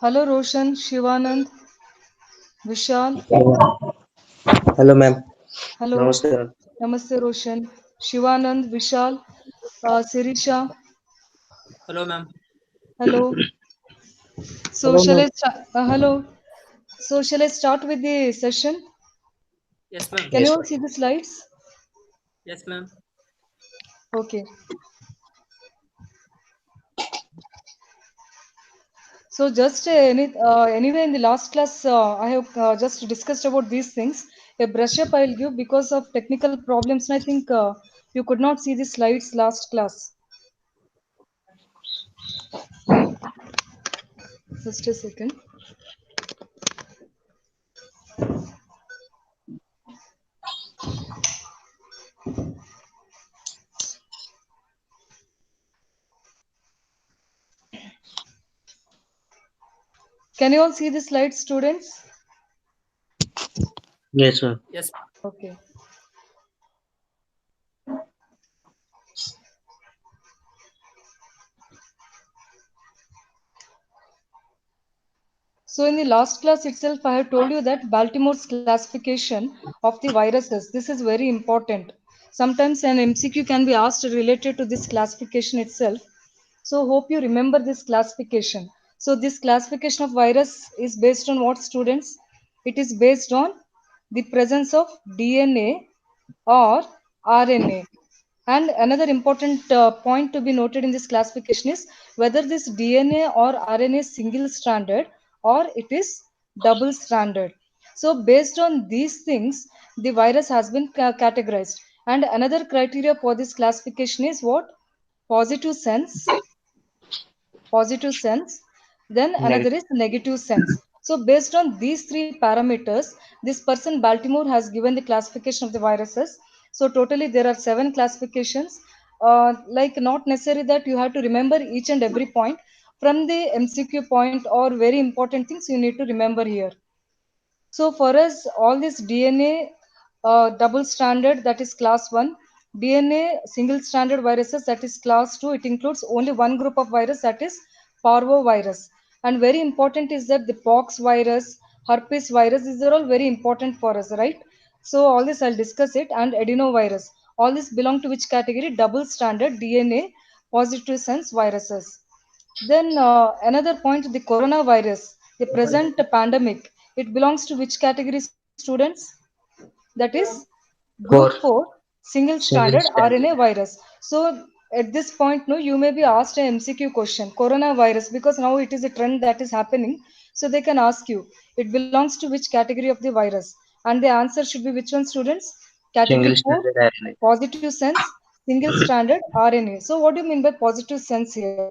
Hello Roshan, Shivanand, Vishal. Hello, ma'am. Hello. Namaskaram. Namaste Roshan. Shivanand, Vishal, Sirisha. Hello, ma'am. Hello. So Hello, shall ma'am. I hello. So shall I start with the session? Yes, ma'am. Can you Yes, all see the slides? Yes, ma'am. Okay. So just anyway, in the last class, I have just discussed about these things. A brush up I'll give because of technical problems. And I think you could not see the slides last class. Just a second. Can you all see the slides, students? yes, ma'am. Yes, Okay. So in the last class itself, I have told you that Baltimore's classification of the viruses. This is very important. Sometimes an MCQ can be asked related to this classification itself. So hope you remember this classification. So this classification of virus is based on what, students? It is based on the presence of DNA or RNA. And another important point to be noted in this classification is whether this DNA or RNA is single stranded or it is double stranded. So, based on these things, the virus has been categorized. And another criteria for this classification is what? Positive sense, positive sense, then another Negative. is negative sense. So based on these three parameters, this person Baltimore has given the classification of the viruses. So totally there are seven classifications. Like not necessary that you have to remember each and every point from the MCQ point or very important things you need to remember here. So for us, all this DNA double stranded, that is class 1, DNA single stranded viruses, that is class 2, it includes only one group of virus, that is parvovirus. And very important is that the pox virus, herpes virus, these are all very important for us, right? So all this I'll discuss it. And adenovirus. All this belong to which category? Double stranded DNA positive sense viruses. Then another point, the coronavirus, the present pandemic, it belongs to which category, students? That is group Four. 4, single stranded Single RNA standard. virus. So at this point, no, you may be asked an MCQ question, coronavirus, because now it is a trend that is happening. So they can ask you, it belongs to which category of the virus? And the answer should be which one, students? Category Single 4, standard RNA. positive sense, single stranded RNA. So what do you mean by positive sense here?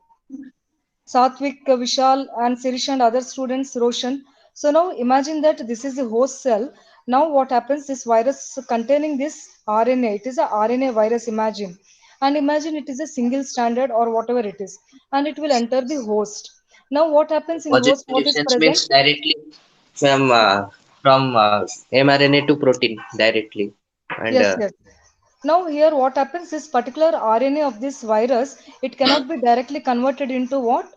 Satvik, Vishal, and Sirish and other students, Roshan. So now imagine that this is the host cell. Now what happens? This virus containing this RNA, it is a RNA virus, imagine. And imagine it is a single stranded or whatever it is. And it will enter the host. Now what happens in the host? What Positive is sense present? means directly from mRNA to protein directly, and Yes, yes. Now here what happens? This particular RNA of this virus, it cannot be directly converted into what?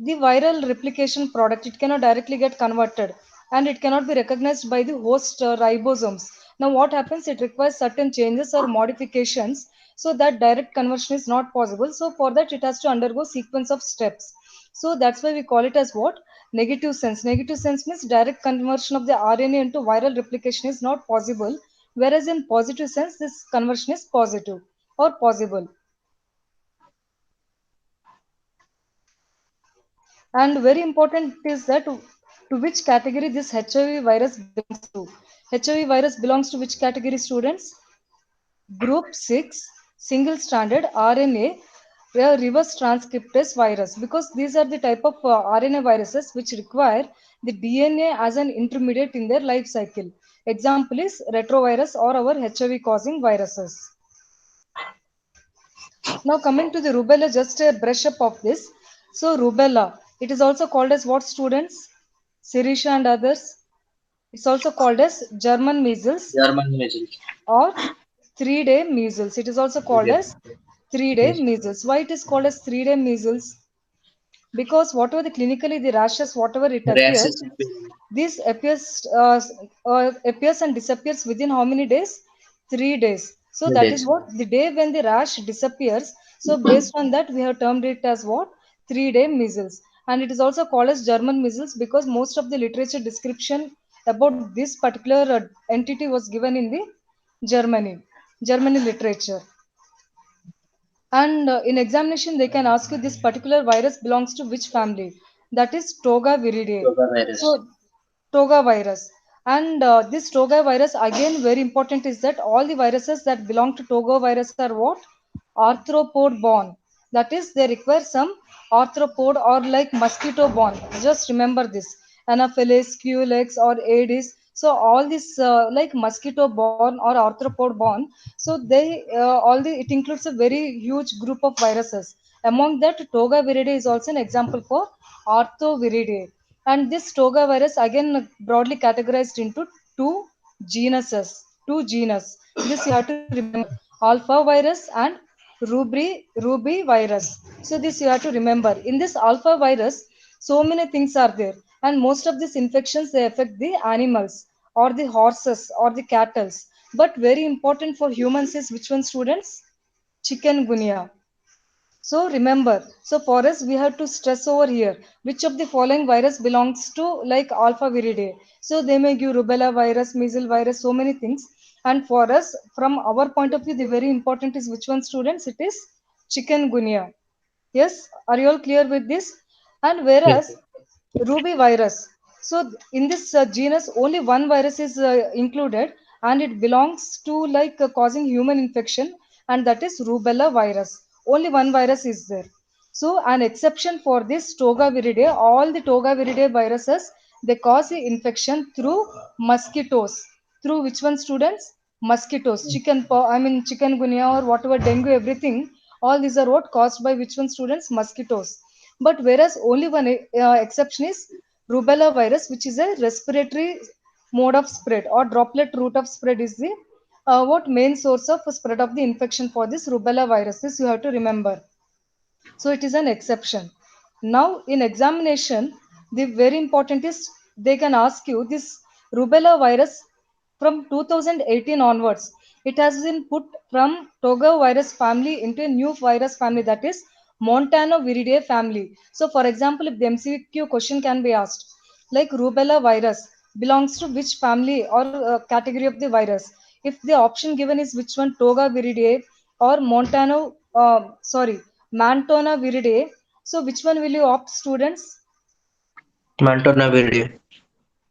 The viral replication product. It cannot directly get converted and it cannot be recognized by the host ribosomes. Now what happens? It requires certain changes or modifications, so that direct conversion is not possible. So for that it has to undergo sequence of steps. So that's why we call it as what? Negative sense. Negative sense means direct conversion of the RNA into viral replication is not possible, whereas in positive sense this conversion is positive or possible. And very important is that to which category this HIV virus belongs to. HIV virus belongs to which category, students? Group 6, single stranded RNA reverse transcriptase virus, because these are the type of RNA viruses which require the DNA as an intermediate in their life cycle. Example is retrovirus or our HIV causing viruses. Now coming to the rubella, just a brush up of this. So rubella, it is also called as what, students? Sirisha and others. It's also called as German measles German measles. or 3-day measles. It is also called Yes. as 3-day Yes. measles. Why it is called as 3-day measles? because whatever the clinically the rashes, whatever it appears, Rashes appearing. this appears and disappears within how many days? 3 days. So that is Days. what the day when the rash disappears. So based on that, we have termed it as what? 3-day measles. And it is also called as German measles because most of the literature description about this particular entity was given in the Germany, Germany literature. And in examination, they can ask you this particular virus belongs to which family? That is Toga viridae. Toga virus. So, Toga virus. And this Toga virus, again, very important is that all the viruses that belong to Toga virus are what? Arthropod borne. That is, they require some arthropod or like mosquito borne. Just remember this. Anopheles, Culex, or Aedes. So all this like mosquito borne or arthropod borne. So they all the it includes a very huge group of viruses. Among that, Toga viridae is also an example for Arthoviridae. And this Toga virus again broadly categorized into two genuses, two genus. This you have to remember: Alpha virus and Ruby virus. So this you have to remember. In this Alpha virus, so many things are there, and most of these infections they affect the animals or the horses or the cattle. But very important for humans is which one, students? Chikungunya. So remember, so for us we have to stress over here which of the following virus belongs to like alpha viridae. So they may give rubella virus, measles virus, so many things. And for us, from our point of view, the very important is which one, students? It is chikungunya. Yes, are you all clear with this? And Yes. whereas Ruby virus. So in this genus, only one virus is included, and it belongs to like causing human infection, and that is rubella virus. Only one virus is there. So an exception for this Toga viridae, all the Toga viridae viruses, they cause the infection through mosquitoes. Through which one, students? Mosquitoes. Chikungunya or whatever, dengue, everything. All these are what caused by which one, students? Mosquitoes. But whereas only one exception is rubella virus, which is a respiratory mode of spread or droplet route of spread is the what main source of spread of the infection for this rubella virus. This you have to remember. So it is an exception. Now in examination, the very important is they can ask you this rubella virus from 2018 onwards. It has been put from Toga virus family into a new virus family, that is Montano viridae family. So for example, if the MCQ question can be asked, like rubella virus belongs to which family or category of the virus? If the option given is which one, Toga viridae or Mantona viridae. So which one will you opt, students? Mantona viride.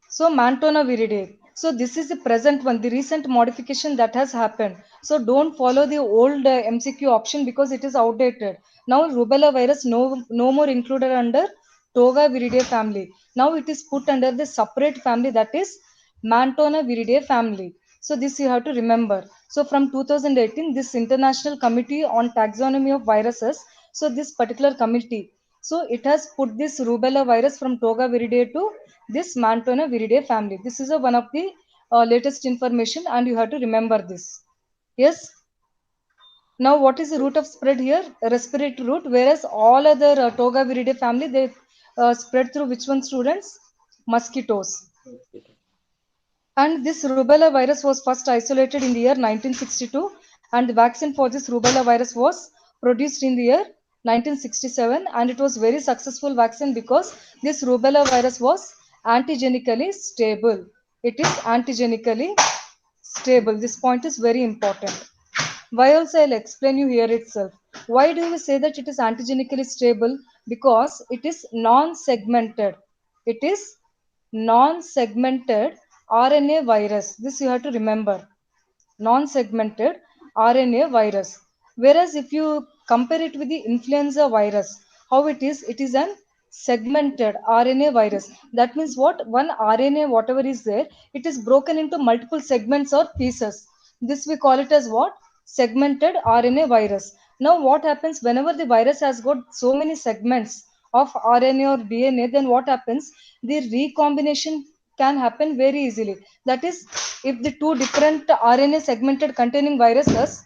So Mantona viridae. So this is the present one, the recent modification that has happened. So don't follow the old MCQ option because it is outdated. Now rubella virus no more included under Toga viridae family. Now it is put under the separate family, that is Mantona viridae family. So this you have to remember. So from 2018, this International Committee on Taxonomy of Viruses. So this particular committee. So it has put this rubella virus from Toga viridae to this Mantona viridae family. This is one of the latest information, and you have to remember this. Yes. Now, what is the route of spread here? A respiratory route, whereas all other Toga viridae family they spread through which one, students? Mosquitoes. And this rubella virus was first isolated in the year 1962, and the vaccine for this rubella virus was produced in the year 1967, and it was very successful vaccine because this rubella virus was antigenically stable. It is antigenically stable. This point is very important. Why also I'll explain you here itself. Why do we say that it is antigenically stable? Because it is non-segmented. It is non-segmented RNA virus. This you have to remember. Non-segmented RNA virus. Whereas if you compare it with the influenza virus, how it is an segmented RNA virus. That means what? One RNA, whatever is there, it is broken into multiple segments or pieces. This we call it as what? Segmented RNA virus. Now what happens whenever the virus has got so many segments of RNA or DNA, then what happens? The recombination can happen very easily. That is, if the two different RNA segmented containing viruses,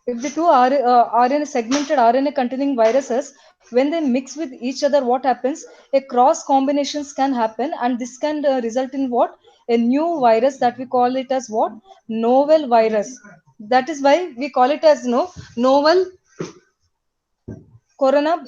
If the two RNA segmented RNA containing viruses, when they mix with each other, what happens? A cross combinations can happen, and this can result in what? A new virus that we call it as what? Novel virus. That is why we call it as no novel corona.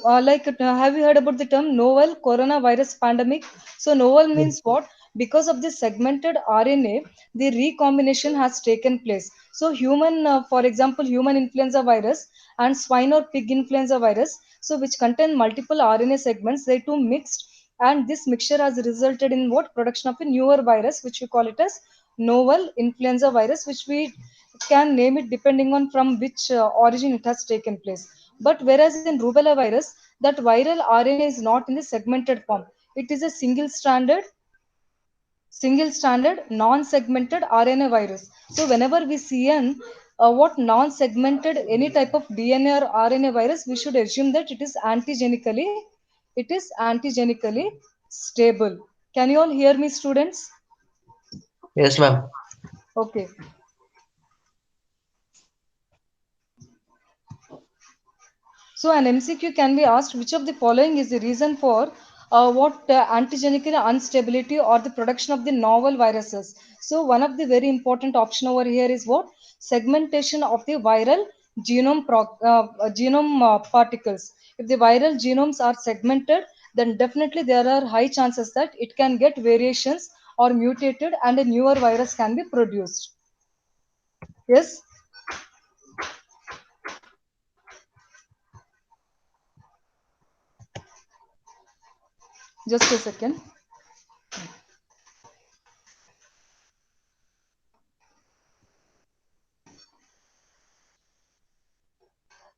Have you heard about the term novel coronavirus pandemic? So novel means what? Because of the segmented RNA, the recombination has taken place. So human, for example, human influenza virus and swine or pig influenza virus, so which contain multiple RNA segments, they two mixed, and this mixture has resulted in what? Production of a newer virus, which we call it as novel influenza virus, which we can name it depending on from which origin it has taken place. But whereas in rubella virus, that viral RNA is not in the segmented form. It is a single stranded, non-segmented RNA virus. So whenever we see an what non-segmented any type of DNA or RNA virus, we should assume that it is antigenically stable. Can you all hear me, students? Yes, ma'am. Okay. So an MCQ can be asked which of the following is the reason for what antigenic instability or the production of the novel viruses. So one of the very important option over here is what? Segmentation of the viral genome particles. If the viral genomes are segmented, then definitely there are high chances that it can get variations or mutated and a newer virus can be produced. Yes. Just a second.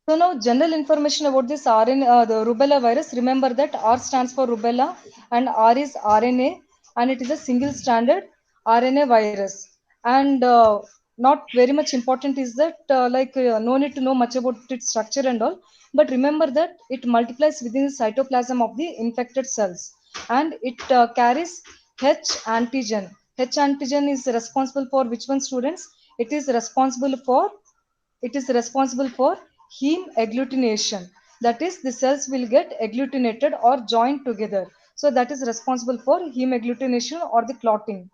So now general information about this the rubella virus. Remember that R stands for rubella and R is RNA, and it is a single stranded RNA virus. And not very much important is that no need to know much about its structure and all. But remember that it multiplies within the cytoplasm of the infected cells, and it carries H antigen. H antigen is responsible for which one, students? It is responsible for heme agglutination. That is, the cells will get agglutinated or joined together. So that is responsible for heme agglutination or the clotting.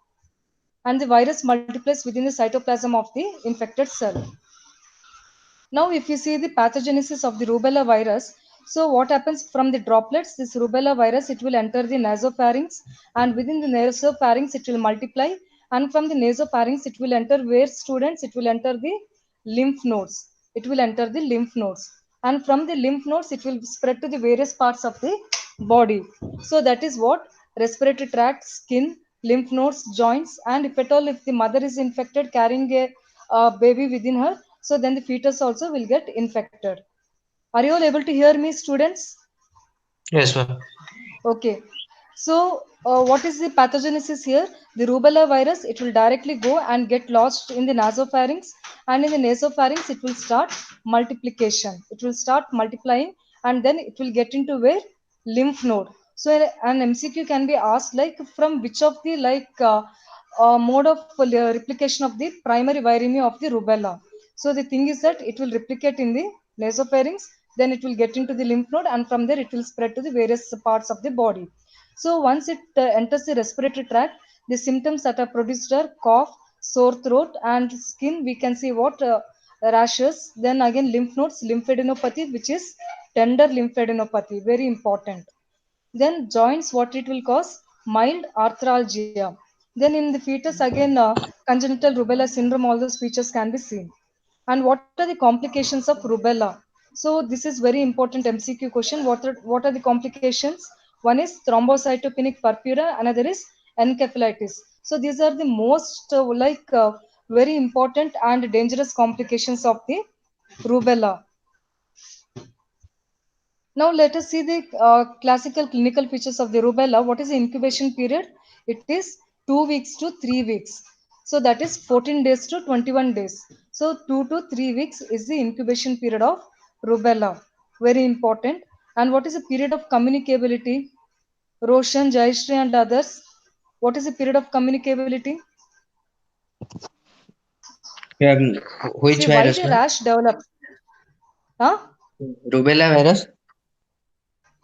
And the virus multiplies within the cytoplasm of the infected cell. Now, if you see the pathogenesis of the rubella virus, so what happens from the droplets, this rubella virus, it will enter the nasopharynx, and within the nasopharynx, it will multiply. And from the nasopharynx, it will enter where, students? It will enter the lymph nodes. It will enter the lymph nodes. And from the lymph nodes, it will spread to the various parts of the body. So that is what? Respiratory tract, skin, lymph nodes, joints, and if at all, if the mother is infected carrying a baby within her, so then the fetus also will get infected. Are you all able to hear me, students? Yes, ma'am. Okay. So, what is the pathogenesis here? The rubella virus, it will directly go and get lodged in the nasopharynx, and in the nasopharynx, it will start multiplication. It will start multiplying, and then it will get into where? Lymph node. So, an MCQ can be asked like from which of the mode of replication of the primary viremia of the rubella. So, the thing is that it will replicate in the nasopharynx, then it will get into the lymph node, and from there it will spread to the various parts of the body. So once it enters the respiratory tract, the symptoms that are produced are cough, sore throat, and skin. We can see what rashes. Then again lymph nodes, lymphadenopathy, which is tender lymphadenopathy, very important. Then joints, what it will cause? Mild arthralgia. Then in the fetus again, congenital rubella syndrome, all those features can be seen. And what are the complications of rubella? So this is very important MCQ question. What are the complications? One is thrombocytopenic purpura, another is encephalitis. So these are the most very important and dangerous complications of the rubella. Now let us see the classical clinical features of the rubella. What is the incubation period? It is 2 weeks to 3 weeks. So that is 14 days to 21 days. So 2 to 3 weeks is the incubation period of rubella. Very important. And what is the period of communicability? Roshan, Jayashree and others. What is the period of communicability? Yeah, See which why virus, the ma'am? rash develops. Huh? Rubella virus?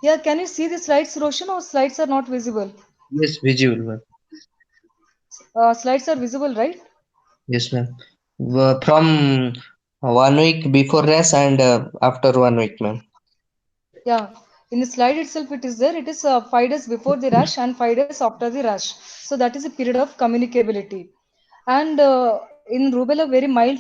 Yeah, can you see the slides, Roshan, or slides are not visible? Yes, visual, ma'am. Slides are visible, right? Yes, ma'am. From 1 week before rash and after 1 week, ma'am. Yeah, in the slide itself, it is there. It is 5 days before the rash and 5 days after the rash. So that is a period of communicability. And in rubella, very mild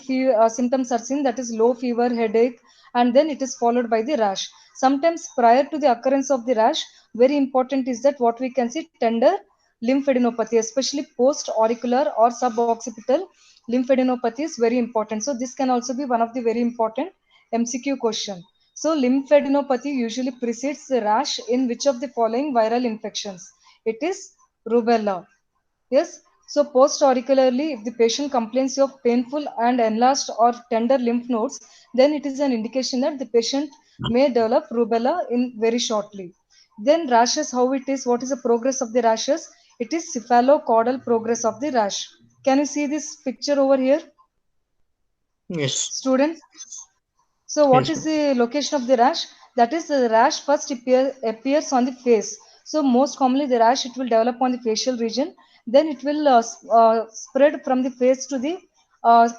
symptoms are seen. That is low fever, headache, and then it is followed by the rash. Sometimes prior to the occurrence of the rash, very important is that what we can see tender lymphadenopathy, especially post auricular or suboccipital lymphadenopathy is very important. So this can also be one of the very important MCQ question. So lymphadenopathy usually precedes the rash in which of the following viral infections? It is rubella. Yes. So post-auricularly, if the patient complains of painful and enlarged or tender lymph nodes, then it is an indication that the patient may develop rubella in very shortly. Then rashes, how it is, what is the progress of the rashes? It is cephalocaudal progress of the rash. Can you see this picture over here, Yes. students? So what Yes, is ma'am. the location of the rash? That is the rash first appears on the face. So most commonly the rash it will develop on the facial region. Then it will spread from the face to the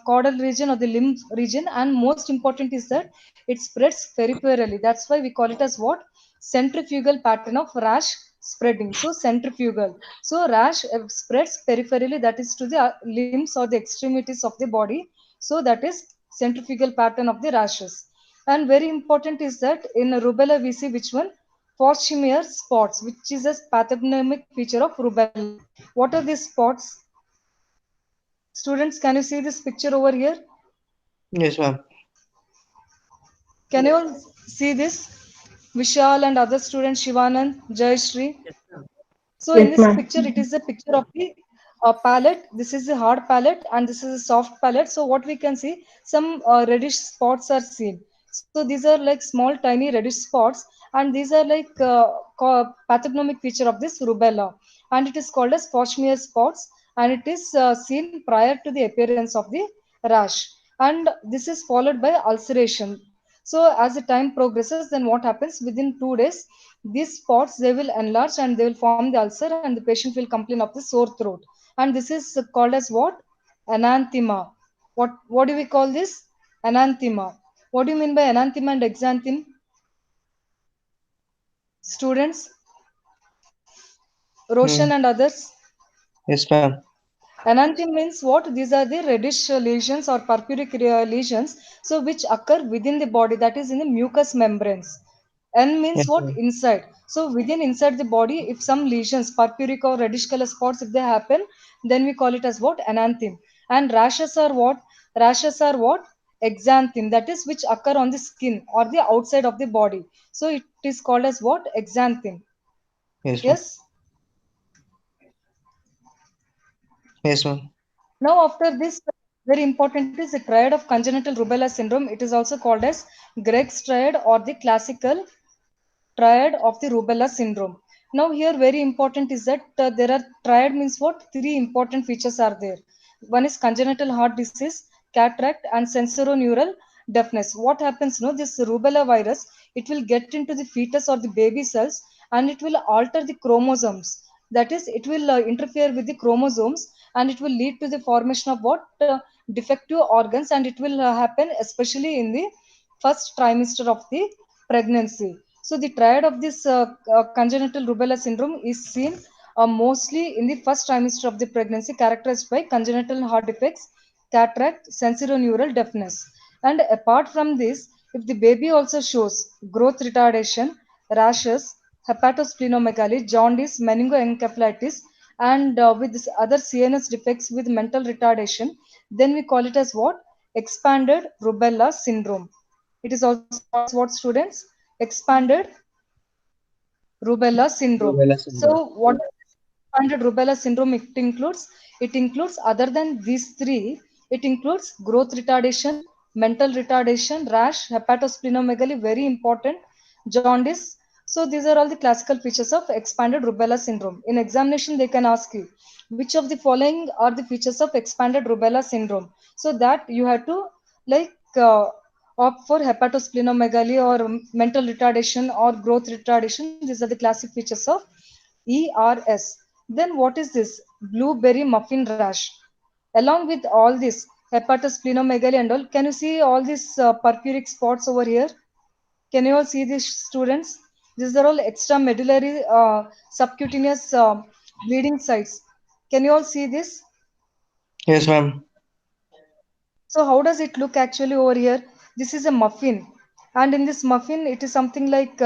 caudal region or the limb region. And most important is that it spreads peripherally. That's why we call it as what? Centrifugal pattern of rash spreading. So centrifugal. So rash spreads peripherally, that is to the limbs or the extremities of the body. So that is centrifugal pattern of the rashes. And very important is that in rubella we see which one? Forchimier spots, which is a pathognomic feature of rubella. What are these spots? Students, can you see this picture over here? Yes, ma'am. Can you all see this? Vishal and other students, Shivanand, Jayashree. Yes, ma'am. So in Yes, this ma'am. picture, it is a picture of the palette. This is a hard palette and this is a soft palette. So what we can see, some reddish spots are seen. So these are like small, tiny reddish spots, and these are like pathognomic feature of this rubella, and it is called as Forchmere spots, and it is seen prior to the appearance of the rash, and this is followed by ulceration. So as the time progresses, then what happens within 2 days? These spots they will enlarge and they will form the ulcer, and the patient will complain of the sore throat. And this is called as what? Ananthema. What do we call this? Ananthema. What do you mean by ananthema and exanthem? Students, Roshan Hmm. and others. Yes, ma'am. Ananthem means what? These are the reddish lesions or purpuric lesions, so which occur within the body, that is in the mucous membranes. N means Yes, what? ma'am. Inside. So within inside the body, if some lesions, purpuric or reddish color spots, if they happen, then we call it as what? Ananthem. And rashes are what? Rashes are what? Exanthem. That is which occur on the skin or the outside of the body. So it is called as what? Exanthem. Yes, ma'am. Yes. Yes, ma'am. Now, after this, very important is the triad of congenital rubella syndrome. It is also called as Greg's triad or the classical triad of the rubella syndrome. Now, here very important is that there are triad means what? Three important features are there. One is congenital heart disease, cataract, and sensorineural deafness. What happens? No, this rubella virus it will get into the fetus or the baby cells, and it will alter the chromosomes. That is, it will interfere with the chromosomes, and it will lead to the formation of what? Defective organs, and it will happen especially in the first trimester of the pregnancy. So the triad of this congenital rubella syndrome is seen mostly in the first trimester of the pregnancy, characterized by congenital heart defects, cataract, sensorineural deafness. And apart from this, if the baby also shows growth retardation, rashes, hepatosplenomegaly, jaundice, meningoencephalitis, and with this other CNS defects with mental retardation, then we call it as what? Expanded rubella syndrome. It is also called as what, students? Expanded rubella syndrome. Rubella So syndrome. what expanded rubella syndrome it includes other than these three, it includes growth retardation, mental retardation, rash, hepatosplenomegaly, very important, jaundice. So these are all the classical features of expanded rubella syndrome. In examination they can ask you which of the following are the features of expanded rubella syndrome, so that you have to like Opt for hepatosplenomegaly or mental retardation or growth retardation. These are the classic features of ERS. Then what is this? Blueberry muffin rash. Along with all this hepatosplenomegaly and all, can you see all these purpuric spots over here? Can you all see these students? These are all extramedullary subcutaneous bleeding sites. Can you all see this? Yes, ma'am. So how does it look actually over here? This is a muffin, and in this muffin, it is something like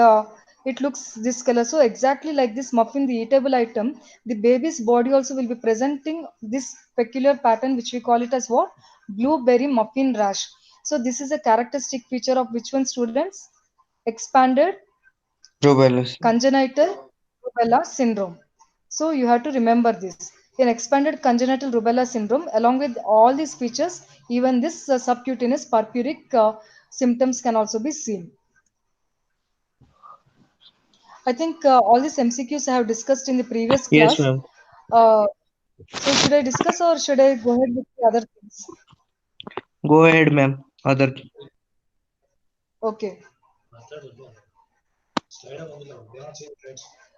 it looks this color. So exactly like this muffin, the eatable item, the baby's body also will be presenting this peculiar pattern, which we call it as what? Blueberry muffin rash. So this is a characteristic feature of which one, students? Expanded Rubella. congenital rubella syndrome. So you have to remember this. In expanded congenital rubella syndrome, along with all these features, even this subcutaneous purpuric symptoms can also be seen. I think all these MCQs I have discussed in the previous Yes, class. ma'am. Uh, so should I discuss or should I go ahead with the other things? Go ahead, ma'am. Other. Okay.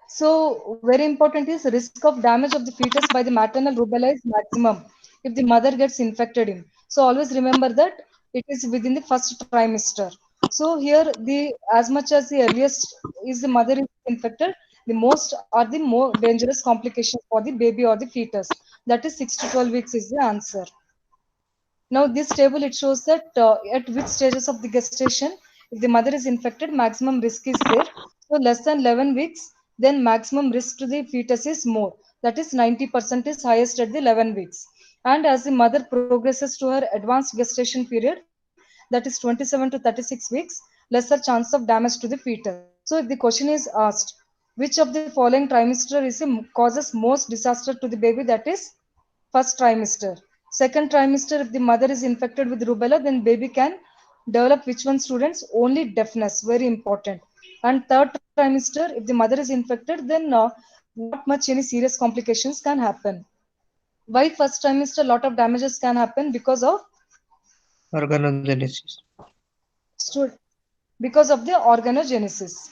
So very important is risk of damage of the fetus by the maternal rubella is maximum if the mother gets infected in. So always remember that it is within the first trimester. So here the as much as the earliest is the mother is infected, the most are the more dangerous complications for the baby or the fetus. That is 6 to 12 weeks is the answer. Now this table it shows that at which stages of the gestation, if the mother is infected, maximum risk is there. So less than 11 weeks, then maximum risk to the fetus is more. That is 90% is highest at the 11 weeks. And as the mother progresses to her advanced gestation period, that is 27 to 36 weeks, lesser chance of damage to the fetus. So if the question is asked, which of the following trimester causes most disaster to the baby, that is first trimester. Second trimester, if the mother is infected with rubella, then baby can develop which one, students? Only deafness, very important. And third trimester, if the mother is infected, then not much any serious complications can happen. Why first trimester lot of damages can happen? Because of Organogenesis. because of the organogenesis.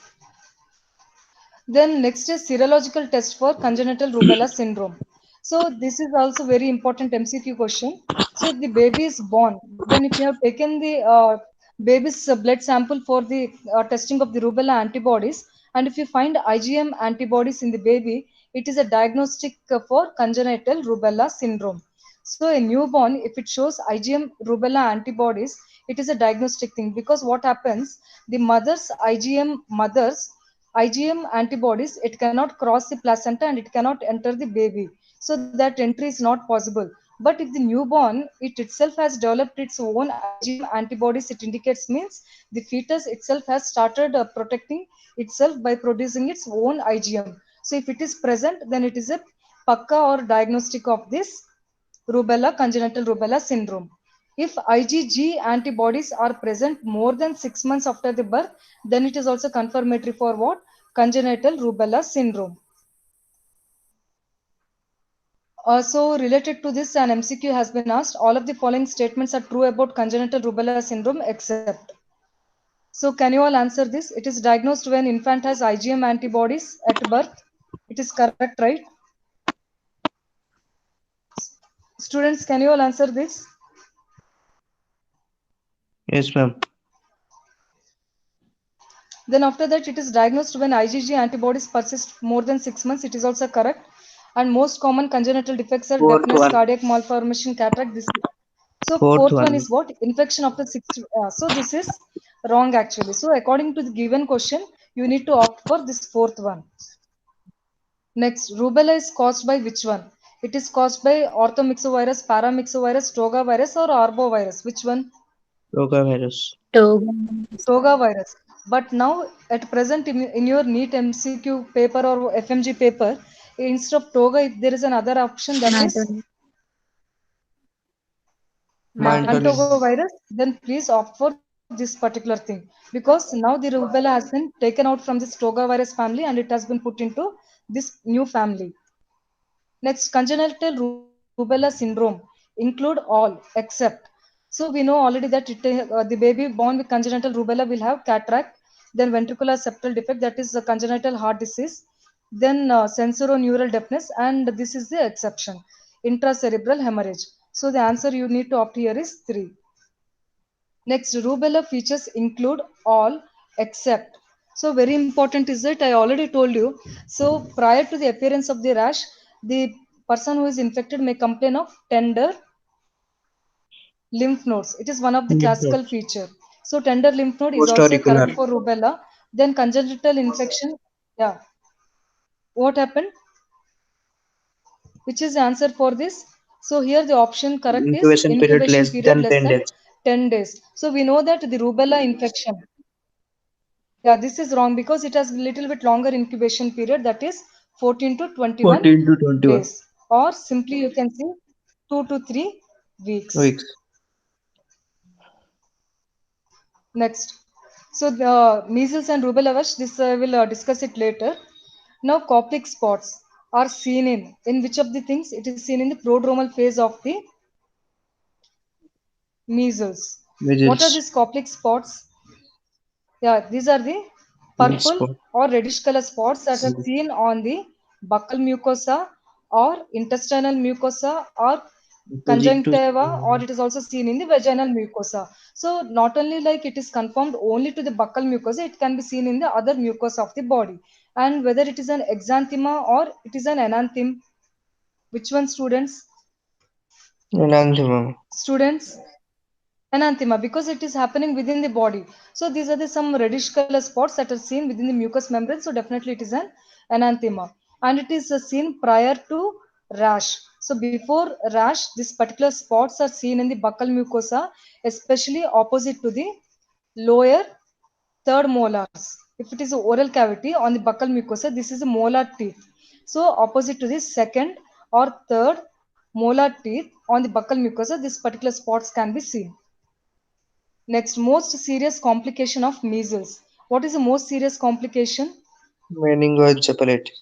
Then next is serological test for congenital rubella syndrome. So this is also very important MCQ question. So if the baby is born, then if you have taken the baby's blood sample for the testing of the rubella antibodies, and if you find IgM antibodies in the baby, it is a diagnostic for congenital rubella syndrome. So a newborn, if it shows IgM rubella antibodies, it is a diagnostic thing because what happens, the IgM antibodies, it cannot cross the placenta and it cannot enter the baby. So that entry is not possible. But if the newborn, it itself has developed its own IgM antibodies, it indicates means the fetus itself has started protecting itself by producing its own IgM. So if it is present, then it is a pakka or diagnostic of this rubella, congenital rubella syndrome. If IgG antibodies are present more than 6 months after the birth, then it is also confirmatory for what? Congenital rubella syndrome. So related to this, an MCQ has been asked. All of the following statements are true about congenital rubella syndrome except. So can you all answer this? It is diagnosed when infant has IgM antibodies at birth. It is correct, right? Students, can you all answer this? Yes, ma'am. Then after that, it is diagnosed when IgG antibodies persist more than 6 months. It is also correct. And most common congenital defects are Fourth deafness, one. cardiac malformation, cataract. This. So Fourth fourth one one. is what? Infection of the sixth. So this is wrong actually. So according to the given question, you need to opt for this fourth one. Next, rubella is caused by which one? It is caused by orthomyxovirus, paramyxovirus, toga virus, or arbovirus. Which one? Rotavirus. Toga. Toga virus. But now, at present, in your NEET MCQ paper or FMG paper, instead of toga, if there is another option that is Maternal. Mantolin. mantoga Maternal. virus, then please opt for this particular thing because now the rubella has been taken out from this toga virus family and it has been put into this new family. Next, congenital rubella syndrome include all except. So So we know already that the baby born with congenital rubella will have cataract, then ventricular septal defect, that is a congenital heart disease, then sensoroneural deafness, and this is the exception, intracerebral hemorrhage. So the answer you need to opt here is 3. Next, rubella features include all except. So very important is that I already told you. So prior to the appearance of the rash, the person who is infected may complain of tender lymph nodes. It is one of the Lymph classical nodes. feature. So tender lymph node is also Post-auricular. correct for rubella. Then congenital infection. Yeah. What happened? Which is the answer for this? So here the option correct is Incubation period incubation less period than less 10 than days. 10 days. So we know that the rubella infection. Yeah, this is wrong because it has a little bit longer incubation period, that is 14 to 21 14 to 21 days. Or simply you can say 2 to 3 weeks. weeks. Next. So the measles and rubella virus, this I will discuss it later. Now Koplik spots are seen in which of the things? It is seen in the prodromal phase of the measles. What are Measles. these Koplik spots? Yeah, these are the Meal purple spot. or reddish color spots that are seen on the buccal mucosa or intestinal mucosa or Opposite to conjunctiva, or it is also seen in the vaginal mucosa. So not only like it is conformed only to the buccal mucosa, it can be seen in the other mucosa of the body. And whether it is an exanthema or it is an enanthem, which one, students? enantioma. Students, enanthema, because it is happening within the body. So these are the some reddish color spots that are seen within the mucous membrane. So definitely it is an enanthema, and it is seen prior to rash. So before rash, these particular spots are seen in the buccal mucosa, especially opposite to the lower third molars. If it is an oral cavity on the buccal mucosa, this is a molar teeth. So opposite to the second or third molar teeth on the buccal mucosa, these particular spots can be seen. Next, most serious complication of measles. What is the most serious complication? Meningoencephalitis.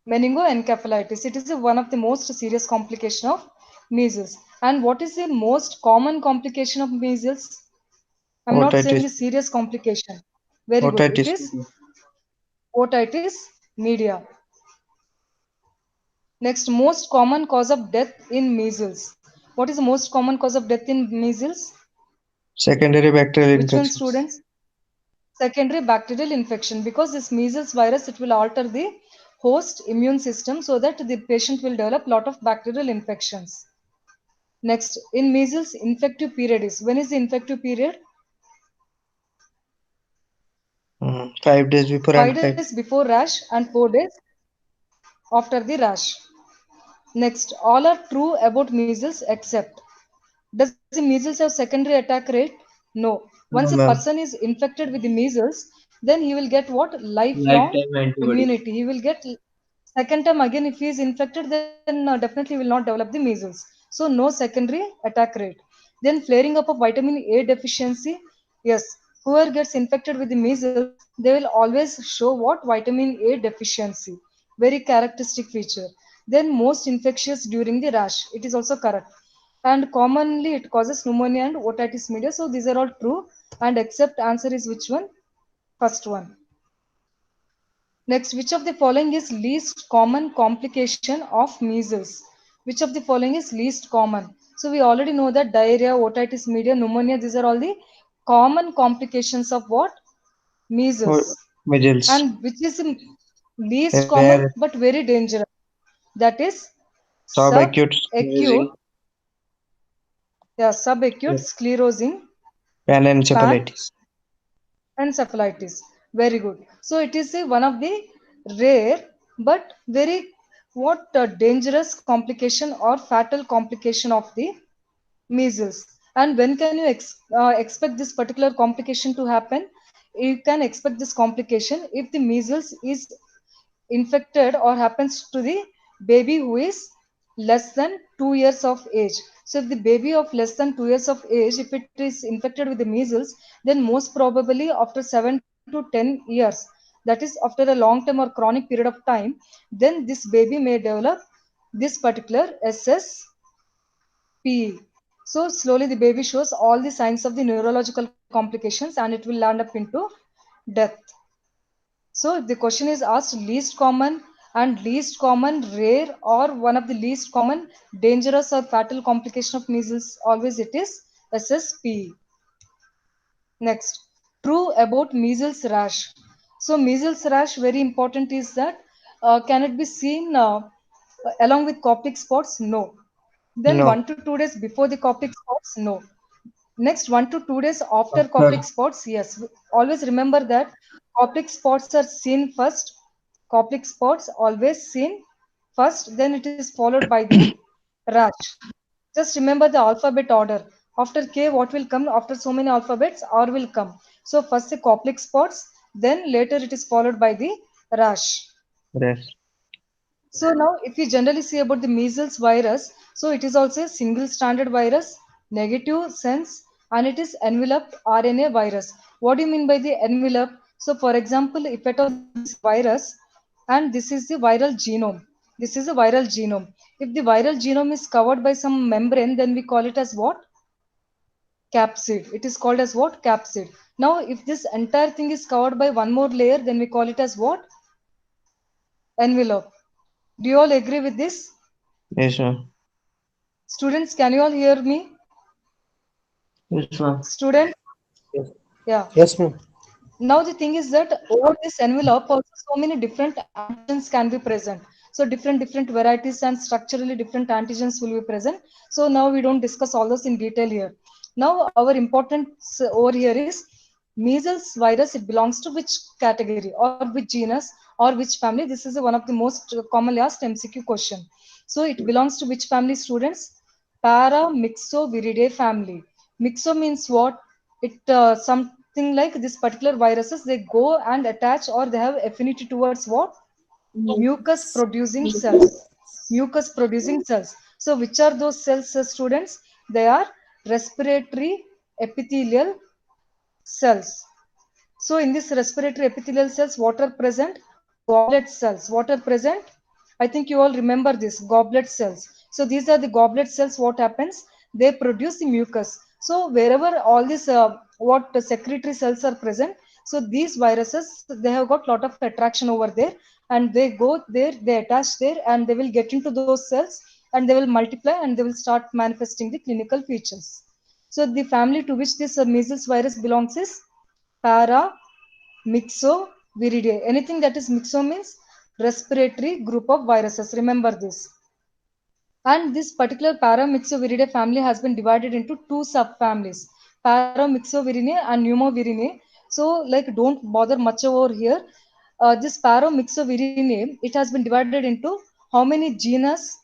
Meningoencephalitis. It is one of the most serious complication of measles. And what is the most common complication of measles? I'm not saying Otitis. the serious complication. Very good. It Otitis is media. otitis media. Next, most common cause of death in measles. What is the most common cause of death in measles? Secondary bacterial Which one, infections. students? Secondary bacterial infection, because this measles virus, it will alter the host immune system so that the patient will develop lot of bacterial infections. Next, in measles, infective period is, when is the infective period? 5 days before and 5 5. days before rash and 4 days after the rash. Next, all are true about measles except, does the measles have secondary attack rate? No. Once a No, person ma'am. is infected with the measles, then he will get what? Lifelong Lifetime antibody. immunity. He will get second time again. If he is infected, then definitely will not develop the measles. So no secondary attack rate. Then flaring up of vitamin A deficiency. Yes, whoever gets infected with the measles, they will always show what? Vitamin A deficiency. Very characteristic feature. Then most infectious during the rash. It is also correct, and commonly it causes pneumonia and otitis media. So these are all true, and except answer is which one? First one. Next, which of the following is least common complication of measles? Which of the following is least common? So we already know that diarrhea, otitis media, pneumonia, these are all the common complications of what? Measles. Measles. And which is the least common Rare. but very dangerous? That is Subacute subacute, sclerosing. yeah, subacute sclerosing Panencephalitis. encephalitis. Very good. So it is one of the rare but very what dangerous complication or fatal complication of the measles. And when can you expect this particular complication to happen? You can expect this complication if the measles is infected or happens to the baby who is less than 2 years of age. So if the baby of less than 2 years of age, if it is infected with the measles, then most probably after 7 to 10 years, that is after a long term or chronic period of time, then this baby may develop this particular SSP. So slowly the baby shows all the signs of the neurological complications and it will land up into death. So the question is asked least common, rare, or one of the least common dangerous or fatal complication of measles. Always it is SSP. Next, true about measles rash. So measles rash very important is that can it be seen along with Koptic spots? No. Then No. 1 to 2 days before the Koptic spots? No. Next 1 to 2 days after After. Koptic spots? Yes. Always remember that Koptic spots are seen first. Koptic spots always seen first. Then it is followed by the rash. Just remember the alphabet order. After K, what will come? After so many alphabets, R will come. So first the Koplik spots, then later it is followed by the rash. Yes. So now, if we generally see about the measles virus, so it is also a single-stranded virus, negative sense, and it is enveloped RNA virus. What do you mean by the envelope? So, for example, if at all this is a virus, and this is the viral genome. This is a viral genome. If the viral genome is covered by some membrane, then we call it as what? Capsid. It is called as what? Capsid. Now, if this entire thing is covered by one more layer, then we call it as what? Envelope. Do you all agree with this? Yes, ma'am. Students, can you all hear me? Yes, ma'am. Student, Yes, yeah. yes, ma'am. Now the thing is that over this envelope also so many different antigens can be present. So different varieties and structurally different antigens will be present. So now we don't discuss all those in detail here. Now our importance over here is measles virus. It belongs to which category or which genus or which family? This is one of the most commonly asked MCQ question. So it belongs to which family, students? Paramyxoviridae family. Mixo means what? It something like this particular viruses, they go and attach or they have affinity towards what? Mucus producing cells. Mucus producing cells. So which are those cells, students? They are respiratory epithelial cells. So in this respiratory epithelial cells, what are present? Goblet cells. What are present? I think you all remember this, goblet cells. So these are the goblet cells. What happens? They produce the mucus. So wherever all these what the secretory cells are present, so these viruses, they have got lot of attraction over there, and they go there, they attach there, and they will get into those cells, and they will multiply, and they will start manifesting the clinical features. So the family to which this measles virus belongs is Paramyxoviridae. Anything that is myxo means respiratory group of viruses. Remember this. And this particular Paramyxoviridae family has been divided into two subfamilies, Paramyxoviridae and Pneumovirinae. So, like, don't bother much over here. This Paramyxoviridae, it has been divided into how many genus?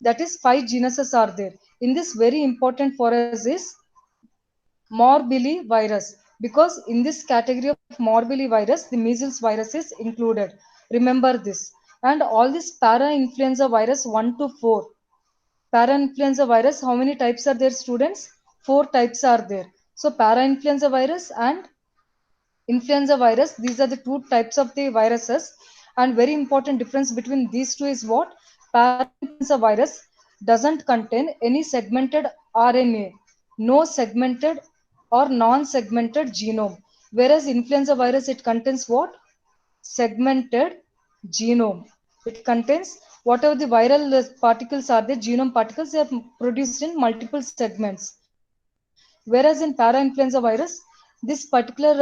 That is, 5 genuses are there. In this, very important for us is morbillivirus, because in this category of morbillivirus the measles virus is included. Remember this. And all this para-influenza virus 1 to 4. Para-influenza virus, how many types are there, students? 4 types are there. So para-influenza virus and influenza virus, these are the 2 types of the viruses. And very important difference between these two is what? Para-influenza virus doesn't contain any segmented RNA, no segmented or non-segmented genome, whereas influenza virus, it contains what? Segmented genome. It contains whatever the viral particles are, the genome particles, they are produced in multiple segments. Whereas in para-influenza virus, this particular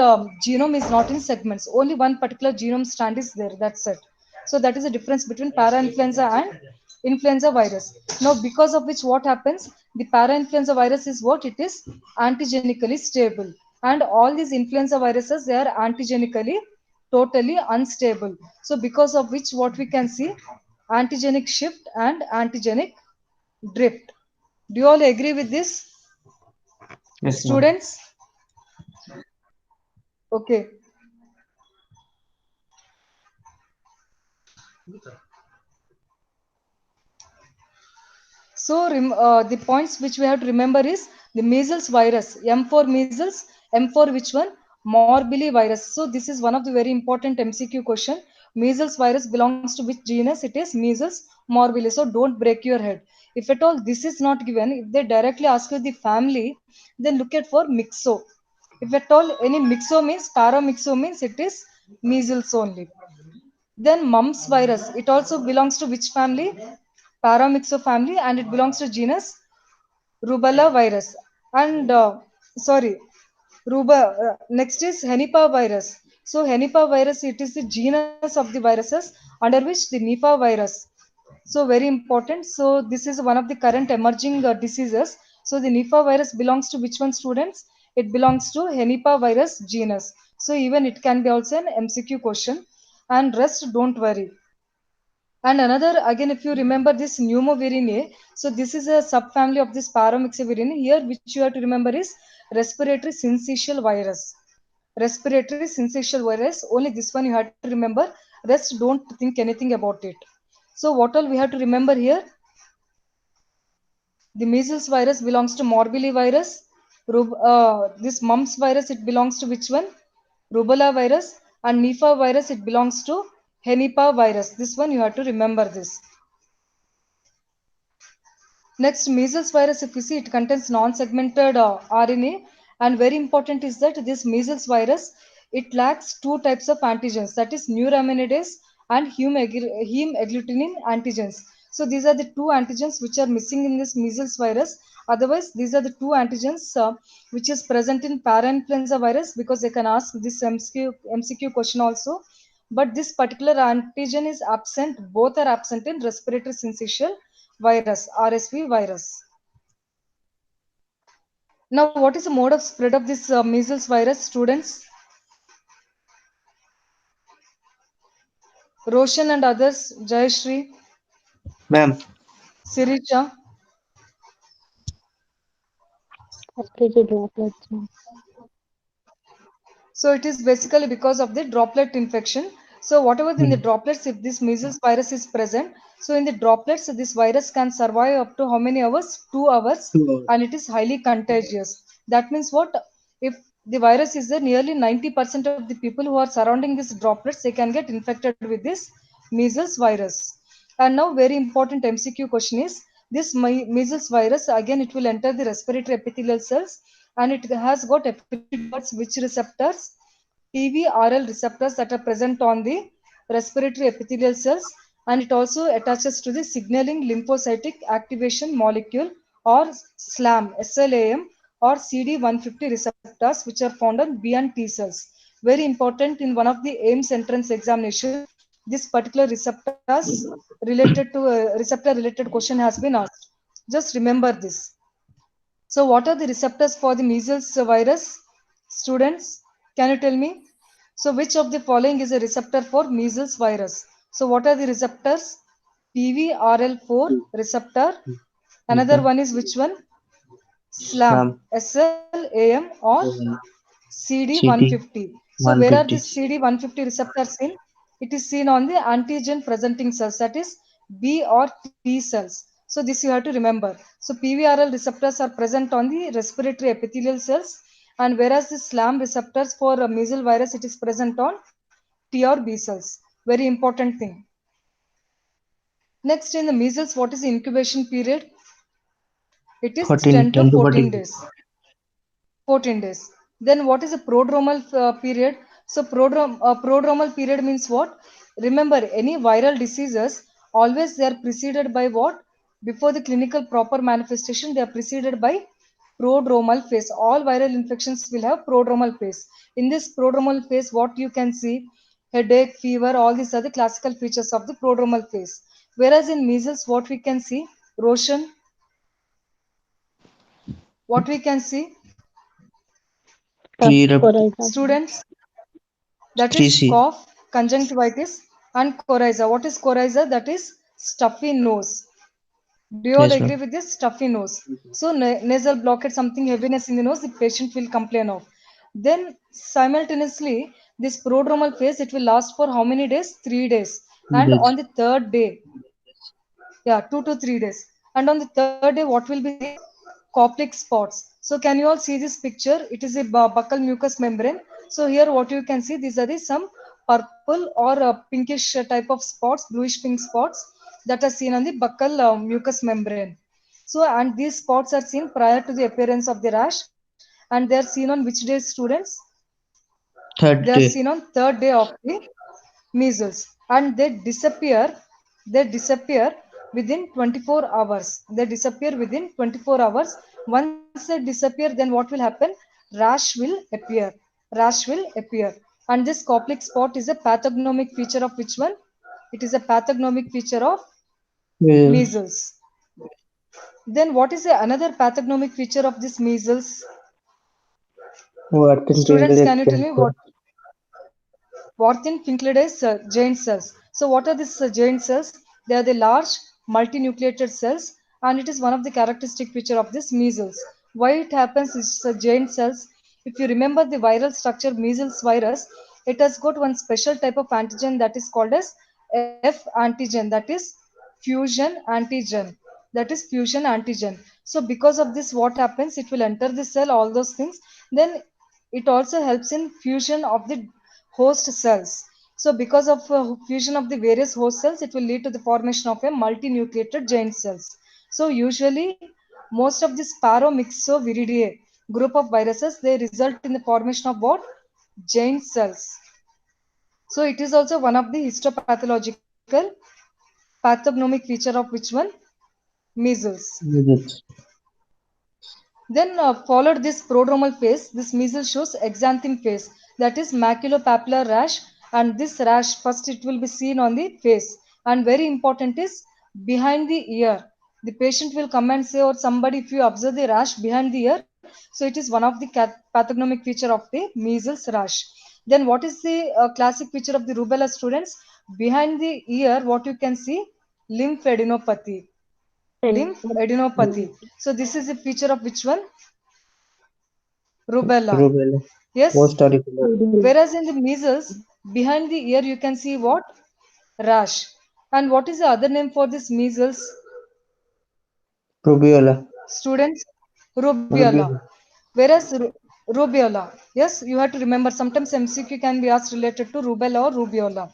genome is not in segments. Only one particular genome strand is there. That's it. So that is the difference between para-influenza and influenza virus. Now, because of which what happens? The para-influenza virus is what? It is antigenically stable. And all these influenza viruses, they are antigenically totally unstable. So because of which what we can see? Antigenic shift and antigenic drift. Do you all agree with this, Yes, ma'am. students? Okay. So the points which we have to remember is the measles virus, M for measles, M for which one? Morbillivirus. So this is one of the very important MCQ question. Measles virus belongs to which genus? It is Measles morbilli. So don't break your head. If at all this is not given, if they directly ask you the family, then look at for Mixo. If at all any Mixo means, Paramyxo means it is measles only. Then mumps virus, it also belongs to which family? Paramyxo family, and it belongs to genus rubella virus. And sorry, next is Henipavirus. So Henipavirus, it is the genus of the viruses under which the Nipah virus. So very important. So this is one of the current emerging diseases. So the Nipah virus belongs to which one, students? It belongs to Henipavirus genus. So even it can be also an MCQ question. And rest, don't worry. And another, again, if you remember this pneumovirinae, so this is a subfamily of this paramyxovirinae. Here, which you have to remember is respiratory syncytial virus. Respiratory syncytial virus, only this one you have to remember. Rest, don't think anything about it. So what all we have to remember here? The measles virus belongs to morbillivirus. This mumps virus, it belongs to which one? Rubella virus. And Nipah virus, it belongs to Henipa virus. This one you have to remember this. Next, measles virus, if you see, it contains non-segmented RNA, and very important is that this measles virus, it lacks two types of antigens, that is neuraminidase and heme agglutinin antigens. So these are the two antigens which are missing in this measles virus. Otherwise, these are the two antigens which is present in parainfluenza virus, because they can ask this MCQ question also. But this particular antigen is absent, both are absent in respiratory syncytial virus, RSV virus. Now, what is the mode of spread of this measles virus, students? Roshan and others, Jayashri, Ma'am, Siricha. Respiratory droplets, ma'am. So it is basically because of the droplet infection. So whatever in the droplets, if this measles virus is present, so in the droplets, this virus can survive up to how many hours? 2 hours, 2 hours. and it is highly contagious. That means what? If the virus is there, nearly 90% of the people who are surrounding these droplets, they can get infected with this measles virus. And now very important MCQ question is, this measles virus, again it will enter the respiratory epithelial cells, and it has got affinity towards which receptors? PVRL receptors that are present on the respiratory epithelial cells, and it also attaches to the signaling lymphocytic activation molecule, or SLAM or CD150 receptors, which are found on B and T cells. Very important in one of the AIMS entrance examination, this particular receptors related to receptor related question has been asked. Just remember this. So what are the receptors for the measles virus? Students, can you tell me? So which of the following is a receptor for measles virus? So what are the receptors? PVRL4 receptor. Another Okay. one is which one? SLAM, Ma'am, SLAM or CD CD150. So where are 150. these CD150 receptors in? It is seen on the antigen presenting cells, that is B or T cells. So this you have to remember. So PVRL receptors are present on the respiratory epithelial cells, and whereas the SLAM receptors for measles virus, it is present on T or B cells. Very important thing. Next, in the measles, what is the incubation period? It is 10 to 10 to 14 14. days. 14 days. Then what is a prodromal period? So prodromal period means what? Remember, any viral diseases, always they are preceded by what? Before the clinical proper manifestation, they are preceded by prodromal phase. All viral infections will have prodromal phase. In this prodromal phase, what you can see? Headache, fever, all these are the classical features of the prodromal phase. Whereas in measles, what we can see? Roshan, what we can see? Staph Three, coryza. Students, that is 3C. cough, conjunctivitis, and coryza. What is coryza? That is stuffy nose. Do you all Yes, agree ma'am. with this? Stuffy nose. So nasal blockade, something heaviness in the nose, the patient will complain of. Then simultaneously, this prodromal phase, it will last for how many days? 3 days. And on Days. the third day, yeah, 2 to 3 days. And on the third day, what will be there? Coplic spots. So can you all see this picture? It is a buccal mucous membrane. So here what you can see, these are the some purple or pinkish type of spots, bluish pink spots that are seen on the buccal mucous membrane. So, and these spots are seen prior to the appearance of the rash, and they are seen on which day, students? They are Third seen day. on third day of the measles, and they disappear within 24 hours. They disappear within 24 hours. Once they disappear, then what will happen? Rash will appear. Rash will appear. And this Koplik spot is a pathognomic feature of which one? It is a pathognomic feature of Measles. measles. Then what is another pathognomic feature of this measles? Warthin Students, Pinglet can you tell me cancer. what Warthin Pinclades giant cells. So, what are these giant cells? They are the large multinucleated cells, and it is one of the characteristic feature of this measles. Why it happens is giant cells. If you remember the viral structure measles virus, it has got one special type of antigen that is called as F antigen, that is fusion antigen. That is fusion antigen. So, because of this, what happens? It will enter the cell, all those things. Then it also helps in fusion of the host cells. So because of fusion of the various host cells, it will lead to the formation of a multinucleated giant cells. So usually most of this Paromyxoviridae group of viruses, they result in the formation of what? Giant cells. So it is also one of the histopathological pathognomic feature of which one? Measles. Measles. Then followed this prodromal phase. This measles shows exanthem phase, that is maculopapular rash, and this rash first it will be seen on the face. And very important is behind the ear. The patient will come and say, or somebody, if you observe the rash behind the ear, so it is one of the pathognomic feature of the measles rash. Then what is the classic feature of the rubella, students? Behind the ear, what you can see? Lymphadenopathy. Lymphadenopathy. So this is a feature of which one? Rubella. Rubella. Yes. Post auricular. Whereas in the measles, behind the ear you can see what? Rash. And what is the other name for this measles? Rubiola. Students? Rubiola. Rubiola. Whereas rubiola. Yes, you have to remember sometimes MCQ can be asked related to rubella or rubiola.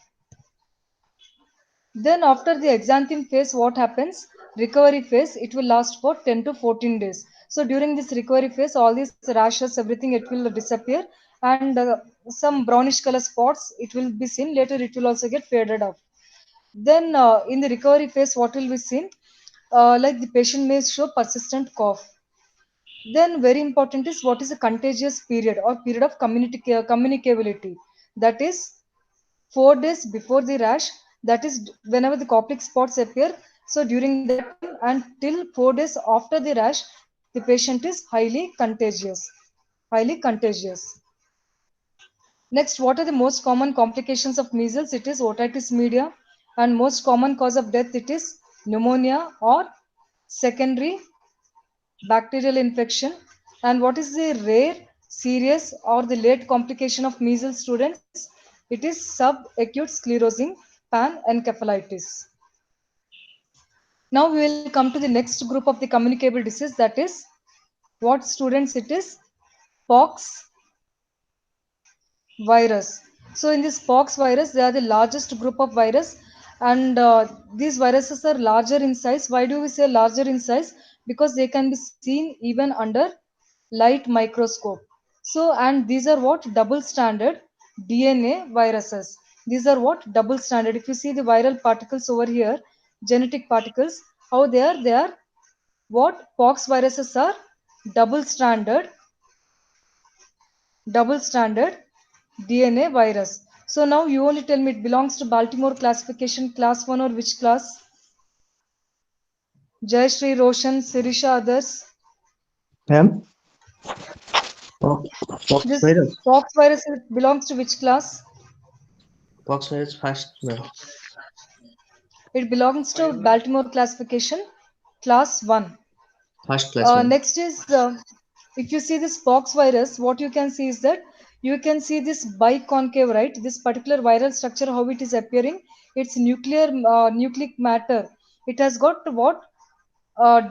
Then after the exanthem phase, what happens? Recovery phase, it will last for 10 to 14 days. So during this recovery phase, all these rashes, everything, it will disappear, and some brownish color spots, it will be seen. Later, it will also get faded off. Then in the recovery phase, what will be seen? Like the patient may show persistent cough. Then very important is what is a contagious period or period of communicability. That is 4 days before the rash, that is whenever the Koplik spots appear. So during that time until 4 days after the rash, the patient is highly contagious. Next, what are the most common complications of measles? It is otitis media, and most common cause of death, it is pneumonia or secondary bacterial infection. And what is the rare, serious, or the late complication of measles, students? It is subacute sclerosing panencephalitis. Now we will come to the next group of the communicable disease, that is what, students? It is pox virus. So in this pox virus, they are the largest group of virus, and these viruses are larger in size. Why do we say larger in size? Because they can be seen even under light microscope. So, and these are what? Double stranded DNA viruses. These are what? Double stranded. If you see the viral particles over here, genetic particles, how they are? They are what? Pox viruses are double stranded DNA virus. So now you only tell me, it belongs to Baltimore classification, class 1, or which class? Jayashree, Roshan, Sirisha, others. Ma'am? Pox This virus. pox virus belongs to which class? Pox virus first, ma'am. It belongs to Baltimore classification, class 1. First class, ma'am. Next is, if you see this pox virus, what you can see is that you can see this biconcave, right? This particular viral structure, how it is appearing, it's nucleic matter. It has got what?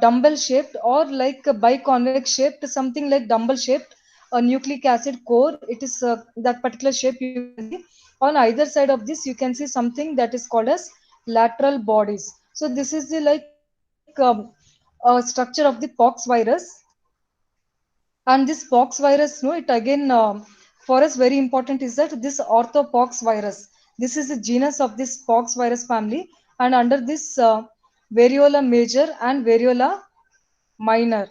Dumbbell shaped, or like a biconvex shaped, something like dumbbell shaped, a nucleic acid core. It is that particular shape you can see. On either side of this, you can see something that is called as lateral bodies. So this is the structure of the pox virus. And this pox virus, no, it again for us very important is that this orthopox virus. This is the genus of this pox virus family, and under this variola major and variola minor,